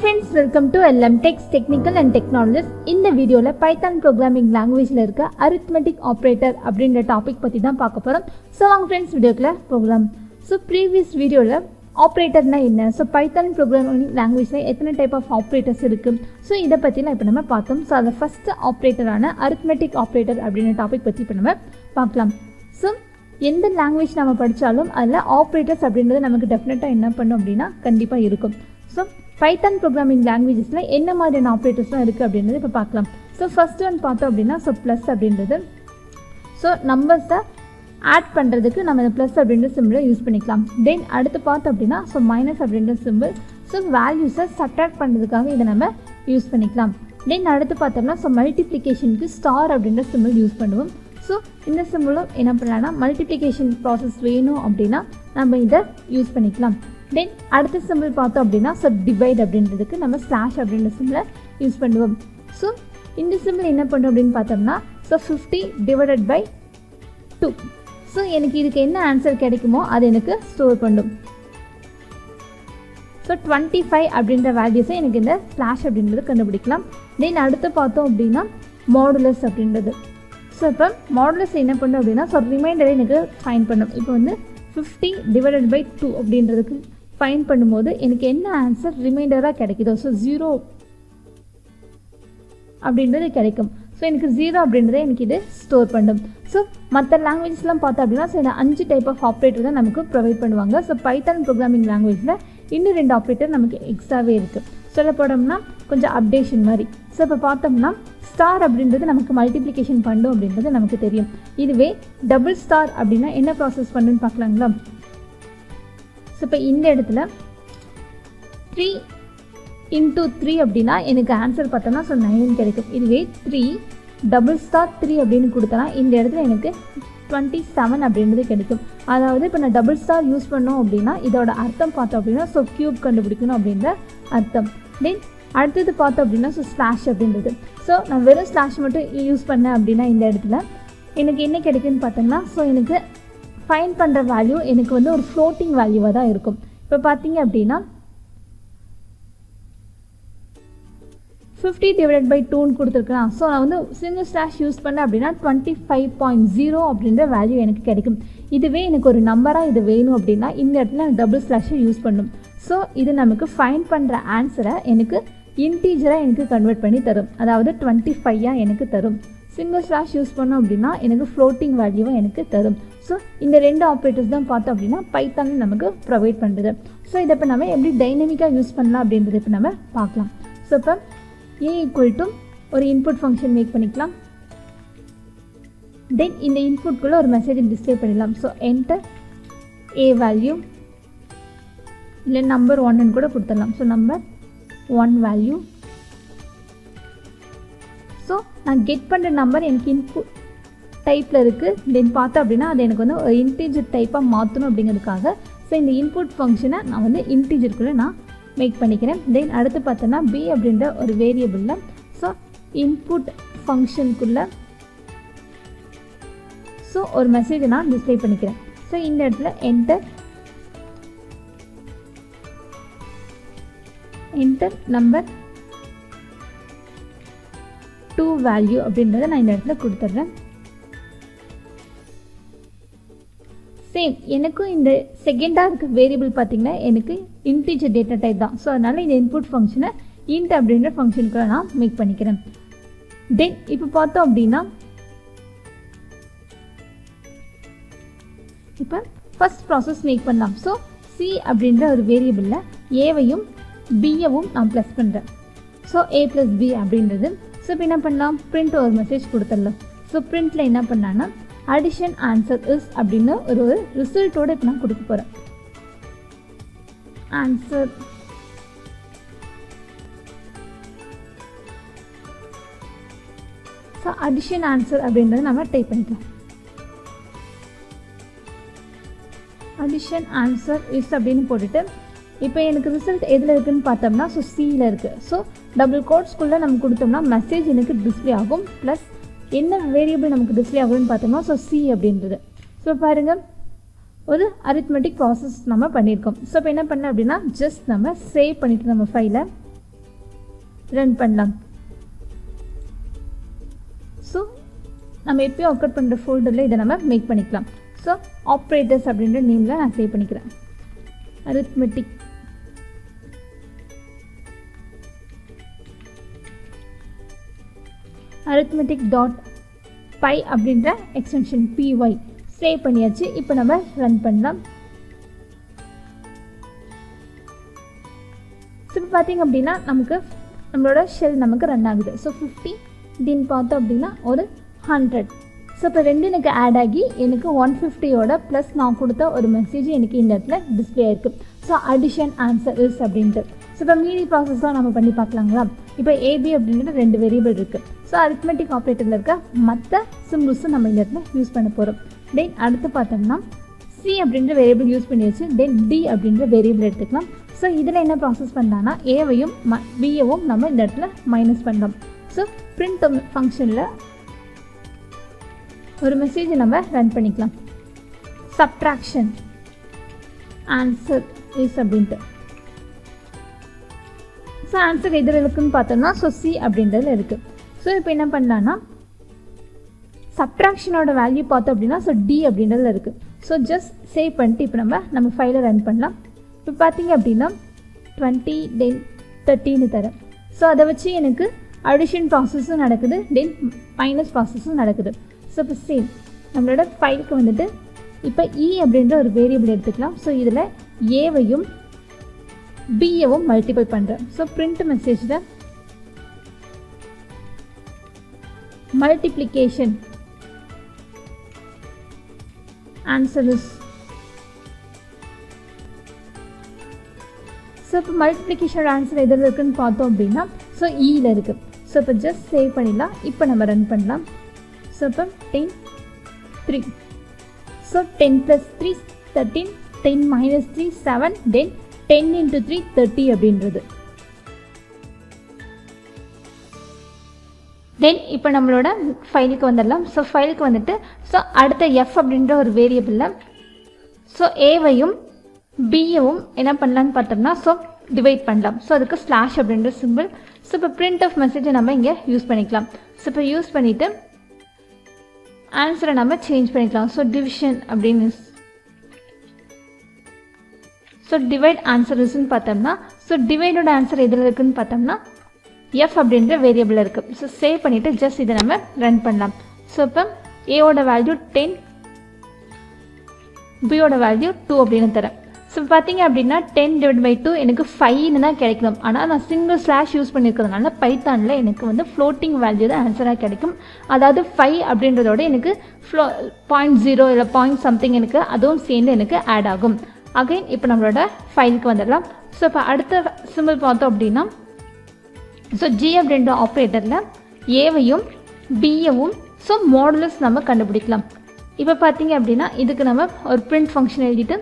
friends, welcome to LMTech's Technical and Technologies. இந்த வீடியோல Python programming languageல இருக்க arithmetic operator அப்படிங்கற டாபிக் பத்தி தான் பார்க்க போறோம். சோ வாங்க friends வீடியோக்குள்ள போகலாம். சோ previous வீடியோல ஆபரேட்டர்னா என்ன, சோ Python programming languageல எத்தனை டைப் ஆஃப் ஆபரேட்டர்ஸ் இருக்கு, சோ இத பத்திலாம் இப்போ நம்ம பார்த்தோம். சோ அந்த ஃபர்ஸ்ட் ஆபரேட்டரான arithmetic operator அப்படிங்கற டாபிக் பத்தி இப்போ நம்ம பார்க்கலாம். சோ எந்த லாங்குவேஜ் நம்ம படிச்சாலும் அதுல ஆபரேட்டர்ஸ் அப்படின்றது நமக்கு டெஃபினட்டா என்ன பண்ணும் அப்படினா கண்டிப்பா இருக்கும். சோ Python programming languagesல என்ன மாதிரியான ஆபரேட்டர்ஸ்லாம் இருக்கு அப்படின்றது இப்போ பார்க்கலாம். ஸோ ஃபர்ஸ்ட் ஒன் பார்த்தோம் அப்படின்னா ப்ளஸ் அப்படின்றது ஸோ நம்பர்ஸை ஆட் பண்ணுறதுக்கு நம்ம இந்த ப்ளஸ் அப்படின்ற சிம்பிளை யூஸ் பண்ணிக்கலாம். தென் அடுத்து பார்த்தோம் அப்படின்னா மைனஸ் அப்படின்ற சிம்பிள், ஸோ வேல்யூஸை சப்ட்ராக்ட் பண்ணுறதுக்காக இதை நம்ம யூஸ் பண்ணிக்கலாம். தென் அடுத்து பார்த்தோம்னா மல்டிப்ளிகேஷனுக்கு ஸ்டார் அப்படின்ற சிம்பிள் யூஸ் பண்ணுவோம். ஸோ இந்த சிம்பிளும் என்ன பண்ணலாம்னா மல்டிப்ளிகேஷன் ப்ராசஸ் வேணும் அப்படின்னா நம்ம இதை யூஸ் பண்ணிக்கலாம். தென் அடுத்த சிம்பிள் பார்த்தோம் அப்படின்னா டிவைட் அப்படின்றதுக்கு நம்ம ஸ்லாஷ் அப்படின்ற சிம்பிளை யூஸ் பண்ணுவோம். ஸோ இந்த சிம்பிள் என்ன பண்ணுறோம் அப்படின்னு பார்த்தோம்னா 50 டிவைடட் பை 2. ஸோ எனக்கு இதுக்கு என்ன ஆன்சர் கிடைக்குமோ அது எனக்கு ஸ்டோர் பண்ணும். ஸோ 25 அப்படின்ற வேல்யூஸை எனக்கு இந்த ஸ்லாஷ் அப்படின்றது கண்டுபிடிக்கலாம். தென் அடுத்து பார்த்தோம் அப்படின்னா மாடுலஸ் அப்படின்றது. ஸோ இப்போ மாடுலஸ் என்ன பண்ணும் அப்படின்னா ரிமைண்டரை எனக்கு ஃபைன் பண்ணும். இப்போ 50 டிவைடட் பை 2 அப்படின்றதுக்கு ஃபைன் பண்ணும்போது எனக்கு என்ன ஆன்சர் ரிமைண்டராக கிடைக்குதோ 0 அப்படின்றது கிடைக்கும். ஸோ எனக்கு 0 அப்படின்றத எனக்கு இது ஸ்டோர் பண்ணும். ஸோ மற்ற லாங்குவேஜஸ்லாம் பார்த்தோம் அப்படின்னா இந்த 5 டைப் ஆஃப் ஆப்ரேட்டர் தான் நமக்கு ப்ரொவைட் பண்ணுவாங்க. ஸோ Python ப்ரோக்ராமிங் லாங்குவேஜில் இன்னும் 2 ஆப்ரேட்டர் நமக்கு எக்ஸ்ட்ராவே இருக்குது. சொல்ல போனோம்னா கொஞ்சம் அப்டேஷன் மாதிரி. ஸோ இப்போ பார்த்தோம்னா ஸ்டார் அப்படின்றது நமக்கு மல்டிப்ளிகேஷன் பண்ணும் அப்படின்றது நமக்கு தெரியும். இதுவே டபுள் ஸ்டார் அப்படின்னா என்ன ப்ராசஸ் பண்ணுன்னு பார்க்கலாங்களா. ஸோ இப்போ இந்த இடத்துல 3 into 3 அப்படின்னா எனக்கு ஆன்சர் பார்த்தோம்னா 9 கிடைக்கும். இதுவே 3 டபுள் ஸ்டார் 3 அப்படின்னு கொடுத்தனா இந்த இடத்துல எனக்கு 27 அப்படின்றது கிடைக்கும். அதாவது இப்போ நான் டபுள் ஸ்டார் யூஸ் பண்ணோம் அப்படின்னா இதோட அர்த்தம் பார்த்தோம் அப்படின்னா கியூப் கண்டுபிடிக்கணும் அப்படின்ற அர்த்தம். தென் அடுத்தது பார்த்தோம் அப்படின்னா ஸ்லாஷ் அப்படின்றது. ஸோ நான் வெறும் ஸ்லாஷ் மட்டும் யூஸ் பண்ணேன் அப்படின்னா இந்த இடத்துல எனக்கு என்ன கிடைக்குன்னு பார்த்தோம்னா எனக்கு ஃபைன் பண்ணுற வேல்யூ எனக்கு ஒரு ஃப்ளோட்டிங் வேல்யூவாக தான் இருக்கும். இப்போ பார்த்தீங்க அப்படின்னா 50 டிவைடட் பை 2ன்னு கொடுத்துருக்கலாம். ஸோ நான் சிங்கிள் ஸ்லாஷ் யூஸ் பண்ணேன் அப்படின்னா 25.0 அப்படின்ற வேல்யூ எனக்கு கிடைக்கும். இதுவே எனக்கு ஒரு நம்பராக இது வேணும் அப்படின்னா இந்த இடத்துல டபுள் ஸ்லாஷை யூஸ் பண்ணும். ஸோ இது நமக்கு ஃபைன் பண்ணுற ஆன்சரை எனக்கு இன்டீஜராக எனக்கு கன்வெர்ட் பண்ணி தரும். அதாவது 25 எனக்கு தரும். சிங்கிள் ஸ்லாஷ் யூஸ் பண்ணோம் அப்படின்னா எனக்கு ஃப்ளோட்டிங் வேல்யூவை எனக்கு தரும். ஸோ இந்த 2 ஆப்ரேட்டர்ஸ் தான் பார்த்தோம் அப்படின்னா பைத்தானில் நமக்கு ப்ரொவைட் பண்ணுறது. ஸோ இதை இப்போ நம்ம எப்படி டைனமிக்காக யூஸ் பண்ணலாம் அப்படின்றத இப்போ நம்ம பார்க்கலாம். ஸோ இப்போ a ஈக்குவல் டு ஒரு இன்புட் ஃபங்க்ஷன் மேக் பண்ணிக்கலாம். தென் இந்த இன்புட்குள்ளே ஒரு மெசேஜை டிஸ்பிளே பண்ணிடலாம். ஸோ என்டர் a வேல்யூ இல்லை நம்பர் 1ன்னு கூட கொடுத்துடலாம். So number 1 value. ஸோ நான் கெட் பண்ணுற நம்பர் எனக்கு இன்புட் டைப்பில் இருக்குது. தென் பார்த்தோம் அப்படின்னா அது எனக்கு ஒரு இன்டீஜர் டைப்பாக மாற்றணும் அப்படிங்கிறதுக்காக ஸோ இந்த இன்புட் ஃபங்க்ஷனை நான் இன்டீஜருக்குள்ளே நான் மேக் பண்ணிக்கிறேன். தென் அடுத்து பார்த்தோன்னா b அப்படின்ற ஒரு வேரியபிளில் ஸோ இன்புட் ஃபங்க்ஷனுக்குள்ளே ஸோ ஒரு மெசேஜை நான் டிஸ்பிளே பண்ணிக்கிறேன். ஸோ இந்த இடத்துல என்டர் நம்பர் 2 வேல்யூ அப்படின்றத நான் இந்த இடத்துல கொடுத்துட்றேன். சேம் எனக்கும் இந்த செகண்டாக இருக்க வேரியபிள் பார்த்திங்கன்னா எனக்கு இன்டீஜர் டேட்டா டைப் தான். ஸோ அதனால் இந்த இன்புட் ஃபங்க்ஷனை இன்ட் அப்படின்ற ஃபங்க்ஷனுக்குள்ள நான் மேக் பண்ணிக்கிறேன். தென் இப்போ பார்த்தோம் அப்படின்னா இப்போ ஃபர்ஸ்ட் ப்ராசஸ் மேக் பண்ணலாம். ஸோ சி அப்படின்ற ஒரு வேரியபிளில் ஏவையும் பியவும் நான் ப்ளஸ் பண்ணுறேன். ஸோ a + b அப்படின்றது. ஸோ இப்போ என்ன பண்ணலாம், பிரிண்ட் ஒரு மெசேஜ் கொடுத்துடலாம். ஸோ பிரிண்டில் என்ன பண்ணலான்னா அடிஷன் ஆன்சர் இஸ் அப்படின்னு ஒரு ரிசல்ட்டோடு இப்போ நான் கொடுக்க போகிறேன். ஆன்சர் ஸோ அடிஷன் ஆன்சர் அப்படின்றத நம்ம டைப் பண்ணிக்கலாம். அடிஷன் ஆன்சர் இஸ் அப்படின்னு போட்டுட்டு இப்போ எனக்கு ரிசல்ட் எதில் இருக்குதுன்னு பார்த்தோம்னா சியில் இருக்குது. ஸோ டபுள் கோட்ஸ்குள்ளே நம்ம கொடுத்தோம்னா மெசேஜ் எனக்கு டிஸ்பிளே ஆகும். ப்ளஸ் என்ன வேரியபிள் நமக்கு டிஸ்பிளே ஆகுதுன்னு பார்த்தோம்னா சி அப்படின்றது. ஸோ பாருங்கள் ஒரு அரித்மெட்டிக் ப்ராசஸ் நம்ம பண்ணியிருக்கோம். ஸோ இப்போ என்ன பண்ணேன் அப்படின்னா ஜஸ்ட் நம்ம சேவ் பண்ணிவிட்டு நம்ம ஃபைலை ரன் பண்ணலாம். ஸோ நம்ம எப்பயும் ஒர்க் பண்ணுற ஃபோல்டரில் இதை நம்ம மேக் பண்ணிக்கலாம். ஸோ ஆப்ரேட்டர்ஸ் அப்படின்ற நேமில் நான் சேவ் பண்ணிக்கிறேன். arithmetic.py அப்படின்ற எக்ஸ்டென்ஷன் py சேவ் பண்ணியாச்சு. இப்போ நம்ம ரன் பண்ணலாம். ஸோ இப்போ பார்த்திங்க அப்படின்னா நம்மளோட ஷெல் நமக்கு ரன் ஆகுது. ஸோ 50 தின்னு பார்த்தோம் அப்படின்னா ஒரு 100. ஸோ இப்போ ரெண்டு எனக்கு ஆட் ஆகி எனக்கு 150யோட ப்ளஸ் நான் கொடுத்த ஒரு மெசேஜ் எனக்கு இந்த இடத்துல டிஸ்பிளே ஆயிருக்கு. ஸோ அடிஷன் ஆன்சர் இஸ் அப்படின்ட்டு. ஸோ இப்போ மீதி ப்ராசஸ்லாம் நம்ம பண்ணி பார்க்கலாங்களா? இப்போ ஏபி அப்படின்ட்டு 2 வேரியபிள் இருக்குது. ஸோ அரித்மெட்டிக் ஆப்ரேட்டரில் இருக்க மற்ற சிம்பிள்ஸும் நம்ம இந்த இடத்துல யூஸ் பண்ண போகிறோம். தென் அடுத்து பார்த்தோம்னா சி அப்படின்ற வேரியபிள் யூஸ் பண்ணி வச்சு தென் டி அப்படின்ற வேரியபிள் எடுத்துக்கலாம். ஸோ இதில் என்ன ப்ராசஸ் பண்ணலான்னா ஏவையும் பியவும் நம்ம இந்த இடத்துல மைனஸ் பண்ணலாம். ஸோ பிரிண்ட் ஃபங்க்ஷனில் ஒரு மெசேஜ் நம்ம ரன் பண்ணிக்கலாம். சப்ட்ராக்ஷன் ஆன்சர் இஸ் அப்படின்ட்டு. ஸோ ஆன்சர் எதில் இருக்குன்னு பார்த்தோம்னா ஸோ சி அப்படின்றதுல இருக்குது. ஸோ இப்போ என்ன பண்ணலான்னா சப்ட்ராக்ஷனோட வேல்யூ பார்த்தோம் அப்படின்னா ஸோ டி அப்படின்றதுல இருக்குது. ஸோ ஜஸ்ட் சேவ் பண்ணிட்டு இப்போ நம்ம ஃபைலை ரன் பண்ணலாம். இப்போ பார்த்தீங்க அப்படின்னா 20 தென் 30ன்னு தரேன். ஸோ அதை வச்சு எனக்கு அடிஷன் ப்ராசஸும் நடக்குது, தென் மைனஸ் ப்ராசஸும் நடக்குது. ஸோ இப்போ சேம் நம்மளோட ஃபைலுக்கு வந்துட்டு இப்போ இ அப்படின்ற ஒரு வேரியபிள் எடுத்துக்கலாம். ஸோ இதில் ஏவையும் பியவும் மல்டிபிள் பண்ணுறேன். ஸோ பிரிண்ட் மெசேஜில் மல்டிப்ளிகேஷன் ஆன்சர் இஸ். ஸோ இப்போ மல்டிப்ளிகேஷன் ஆன்சர் எதில் இருக்குதுன்னு பார்த்தோம் அப்படின்னா ஸோ இயில் இருக்குது. ஸோ இப்போ ஜஸ்ட் சேவ் பண்ணிடலாம். இப்போ நம்ம ரன் பண்ணலாம். ஸோ இப்போ 10 3. ஸோ 10 + 3 13, 10 - 3 7, தென் 10 × 3 30 அப்படின்றது. தென் இப்போ நம்மளோட ஃபைலுக்கு வந்துடலாம். ஸோ ஃபைலுக்கு வந்துட்டு ஸோ அடுத்த எஃப் அப்படின்ற ஒரு வேரியபிளில் ஸோ ஏவையும் பியவும் என்ன பண்ணலான்னு பார்த்தோம்னா ஸோ டிவைட் பண்ணலாம். ஸோ அதுக்கு ஸ்லாஷ் அப்படின்ற சிம்பிள். ஸோ இப்போ பிரிண்ட் ஆஃப் மெசேஜை நம்ம இங்கே யூஸ் பண்ணிக்கலாம். ஸோ இப்போ யூஸ் பண்ணிவிட்டு ஆன்சரை நம்ம சேஞ்ச் பண்ணிக்கலாம். ஸோ டிவிஷன் அப்படின்னு ஸோ டிவைட் ஆன்சர் இஸ்ன்னு பார்த்தோம்னா ஸோ டிவைடோட ஆன்சர் எதில் இருக்குதுன்னு பார்த்தோம்னா எஃப் அப்படின்ற வேரியபிள் இருக்குது. ஸோ சேவ் பண்ணிவிட்டு ஜஸ்ட் இதை நம்ம ரன் பண்ணலாம். ஸோ இப்போ ஏவோட வேல்யூ 10, பியோட வேல்யூ 2 அப்படின்னு தரேன். ஸோ பார்த்தீங்க அப்படின்னா 10/2 எனக்கு 5ன்னு தான் கிடைக்கணும். ஆனால் நான் சிங்கிள் ஸ்லாஷ் யூஸ் பண்ணியிருக்கிறதுனால பைத்தானில் எனக்கு வந்து ஃப்ளோட்டிங் வேல்யூ தான் ஆன்சராக கிடைக்கும். அதாவது 5 அப்படின்றதோட எனக்கு 0.0 இல்லை .something எனக்கு அதுவும் சேர்ந்து எனக்கு ஆட் ஆகும். அகைன் இப்போ நம்மளோட ஃபைலுக்கு வந்துடலாம். ஸோ இப்போ அடுத்த சிம்பிள் பார்த்தோம் அப்படின்னா ஸோ ஜி அப்படின்ற ஆப்ரேட்டரில் ஏவையும் பியவும் ஸோ மாடுலஸ் நம்ம கண்டுபிடிக்கலாம். இப்போ பார்த்தீங்க அப்படின்னா இதுக்கு நம்ம ஒரு பிரிண்ட் ஃபங்க்ஷன் எழுதிட்டு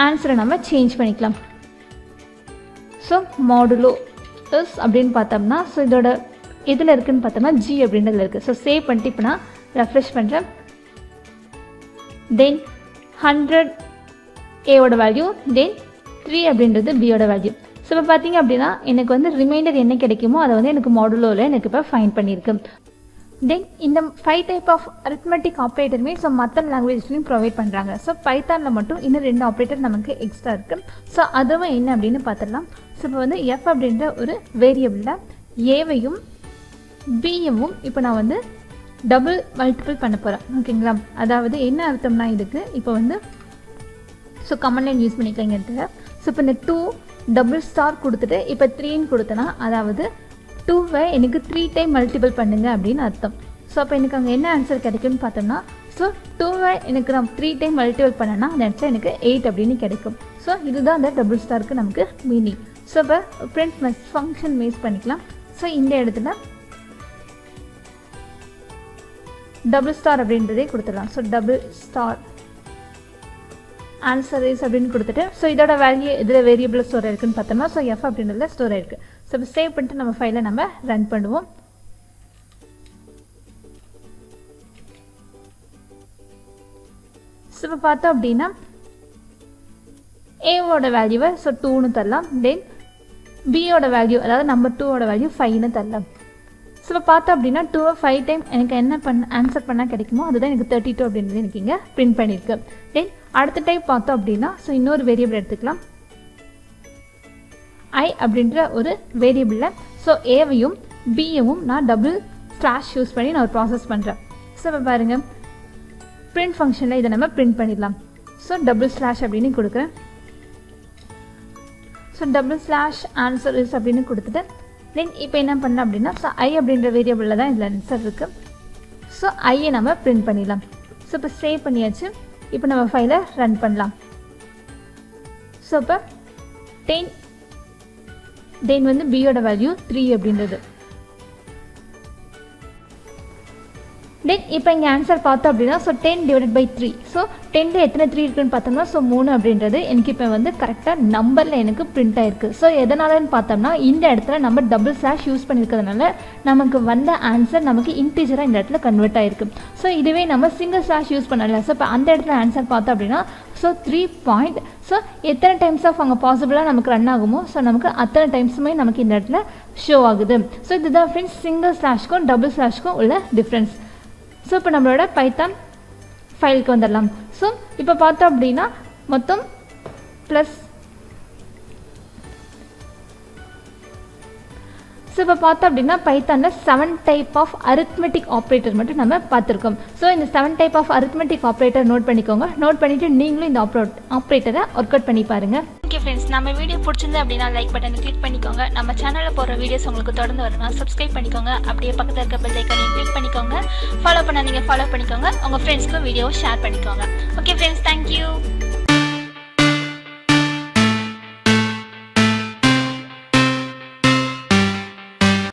ஆன்சரை நம்ம சேஞ்ச் பண்ணிக்கலாம். ஸோ மாடுலோ இஸ் அப்படின்னு பார்த்தோம்னா ஸோ இதோட எதில் இருக்குதுன்னு பார்த்தோம்னா ஜி அப்படின்றதுல இருக்குது. ஸோ சேவ் பண்ணிட்டு இப்போ நான் ரெஃப்ரெஷ் பண்ணுறேன். தென் 100 ஏவோட வேல்யூ, தென் 3 அப்படின்றது பியோட வேல்யூ. ஸோ இப்போ பார்த்தீங்க அப்படின்னா எனக்கு வந்து ரிமைண்டர் என்ன கிடைக்குமோ அதை வந்து எனக்கு மாடுலோவில் எனக்கு இப்போ ஃபைண்ட் பண்ணியிருக்கு. தென் இந்த 5 டைப் ஆஃப் அரித்மெட்டிக் ஆப்ரேட்டருமே ஸோ மற்ற லாங்குவேஜ்லையும் ப்ரொவைட் பண்ணுறாங்க. ஸோ பைத்தானில் மட்டும் இன்னும் 2 ஆப்ரேட்டர் நமக்கு எக்ஸ்ட்ரா இருக்குது. ஸோ அதுவும் என்ன அப்படின்னு பார்த்துடலாம். ஸோ இப்போ வந்து எஃப் அப்படின்ற ஒரு வேரியபிளில் ஏவையும் பியவும் இப்போ நான் வந்து டபுள் மல்டிபிள் பண்ண போகிறேன். ஓகேங்களா? அதாவது என்ன அர்த்தம்னா இதுக்கு இப்போ வந்து ஸோ கமெண்ட் லைன் யூஸ் பண்ணிக்கலாங்க இடத்துல. ஸோ இப்போ இந்த 2 டபுள் ஸ்டார் கொடுத்துட்டு இப்போ 3ன்னு கொடுத்தேன்னா அதாவது 2வை எனக்கு 3 டைம் மல்டிபிள் பண்ணுங்க அப்படின்னு அர்த்தம். ஸோ அப்போ எனக்கு அங்கே என்ன ஆன்சர் கிடைக்கும்னு பார்த்தோம்னா ஸோ 2வை எனக்கு நான் 3 டைம் மல்டிபிள் பண்ணேன்னா அந்த இடத்துல எனக்கு 8 அப்படின்னு கிடைக்கும். ஸோ இதுதான் அந்த டபுள் ஸ்டாருக்கு நமக்கு மீனிங். ஸோ இப்போ பிரிண்ட் ஃபங்க்ஷன் மேஸ் பண்ணிக்கலாம். ஸோ இந்த இடத்துல டபுள் ஸ்டார் அப்படின்றதே கொடுத்துடலாம். So double star answer is அப்படின்னு கொடுத்துட்டு ஸோ இதோட வேல்யூ இதில் வேரியபிள் ஸ்டோர் இருக்குன்னு பார்த்தோம்னா ஸோ எஃப் அப்படின்றதுல ஸ்டோர் ஆயிருக்கு. ஸோ இப்போ சேவ் பண்ணிட்டு நம்ம ஃபைலை நம்ம ரன் பண்ணுவோம். ஸோ இப்போ பார்த்தோம் அப்படின்னா ஏவோட வேல்யூவை ஸோ 2ன்னு தரலாம். தென் பியோட வேல்யூ அதாவது நம்பர் 2ஓட வேல்யூ 5ன்னு தரலாம். ஸோ இப்போ பார்த்தோம் அப்படின்னா 2 5 டைம் எனக்கு என்ன ஆன்சர் பண்ணால் கிடைக்குமோ அதுதான் எனக்கு 32 அப்படின்றது எனக்கு இங்கே பிரிண்ட் பண்ணியிருக்கு. தென் அடுத்த டைப் பார்த்தோம் அப்படின்னா ஸோ இன்னொரு வேரியபிள் எடுத்துக்கலாம். ஐ அப்படின்ற ஒரு வேரியபிளில் ஸோ ஏவையும் பியவும் நான் டபுள் ஸ்லாஷ் யூஸ் பண்ணி நான் ஒரு ப்ராசஸ் பண்ணுறேன். ஸோ இப்போ பாருங்கள் பிரிண்ட் ஃபங்க்ஷனில் இதை நம்ம பிரிண்ட் பண்ணிடலாம். ஸோ டபுள் ஸ்லாஷ் அப்படின்னு கொடுக்குறேன். So double slash answer is அப்படின்னு கொடுத்துட்டு தென் இப்போ என்ன பண்ணலாம் அப்படின்னா ஸோ ஐ அப்படின்ற வேரியபிளில் தான் இதில் ஆன்சர் இருக்குது. ஸோ ஐயை நம்ம பிரிண்ட் பண்ணிடலாம். ஸோ இப்போ சேவ் பண்ணியாச்சு. இப்போ நம்ம ஃபைலை ரன் பண்ணலாம். ஸோ இப்போ 10 தென் வந்து பியோட வேல்யூ 3 அப்படின்றது. தென் இப்போ இங்கே ஆன்சர் பார்த்தோம் அப்படின்னா ஸோ 10 டிவைடட் பை 3. ஸோ 10ல் எத்தனை 3 இருக்குன்னு பார்த்தோம்னா ஸோ 3 அப்படின்றது எனக்கு இப்போ வந்து கரெக்டாக நம்பரில் எனக்கு பிரிண்ட் ஆகிருக்கு. ஸோ எதனாலன்னு பார்த்தோம்னா இந்த இடத்துல நம்ம டபுள் ஸ்லாஷ் யூஸ் பண்ணியிருக்கிறதுனால நமக்கு வந்த ஆன்சர் நமக்கு இன்டீஜராக இந்த இடத்துல கன்வெர்ட் ஆகிருக்கு. ஸோ இதுவே நம்ம சிங்கிள் ஸ்லாஷ் யூஸ் பண்ணல. ஸோ இப்போ அந்த இடத்துல ஆன்சர் பார்த்தோம் அப்படின்னா ஸோ 3 பாயிண்ட். ஸோ எத்தனை டைம்ஸ் ஆஃப் அங்கே பாசிபிளாக நமக்கு ரன் ஆகுமோ ஸோ நமக்கு அத்தனை டைம்ஸுமே நமக்கு இந்த இடத்துல ஷோ ஆகுது. ஸோ இதுதான் ஃப்ரெண்ட்ஸ் சிங்கிள் ஸ்லாஷ்க்கும் டபுள் ஸ்லாஷ்க்கும் உள்ள டிஃப்ரென்ஸ். ஸோ இப்போ நம்மளோட பைத்தான் ஃபைலுக்கு வந்துடலாம். ஸோ இப்போ பார்த்தோம் அப்படின்னா மொத்தம் ப்ளஸ். ஸோ இப்போ பார்த்தோம் அப்படின்னா பைத்தானில் 7 டைப் ஆஃப் அரித்மெட்டிக் ஆப்ரேட்டர் மட்டும் நம்ம பார்த்துருக்கோம். ஸோ இந்த 7 type of arithmetic operator note பண்ணிக்கோங்க. நோட் பண்ணிவிட்டு நீங்களும் இந்த ஆப்ரேட்டரை ஒர்க் அவுட் பண்ணி பாருங்கள். ஓகே ஃப்ரெண்ட்ஸ், நம்ம வீடியோ பிடிச்சிருந்து அப்படின்னா லைக் பட்டனை கிளிக் பண்ணிக்கோங்க. நம்ம சேனலில் போகிற வீடியோஸ் உங்களுக்கு தொடர்ந்து வரணும் சப்ஸ்கிரைப் பண்ணிக்கோங்க. அப்படியே பக்கத்தில் இருக்க பெல் ஐக்கானையும் கிளிக் பண்ணிக்கோங்க. ஃபாலோ பண்ணாதீங்க, ஃபாலோ பண்ணிக்கோங்க. உங்கள் ஃப்ரெண்ட்ஸ்க்கும் வீடியோவை ஷேர் பண்ணிக்கோங்க. Okay friends, thank you.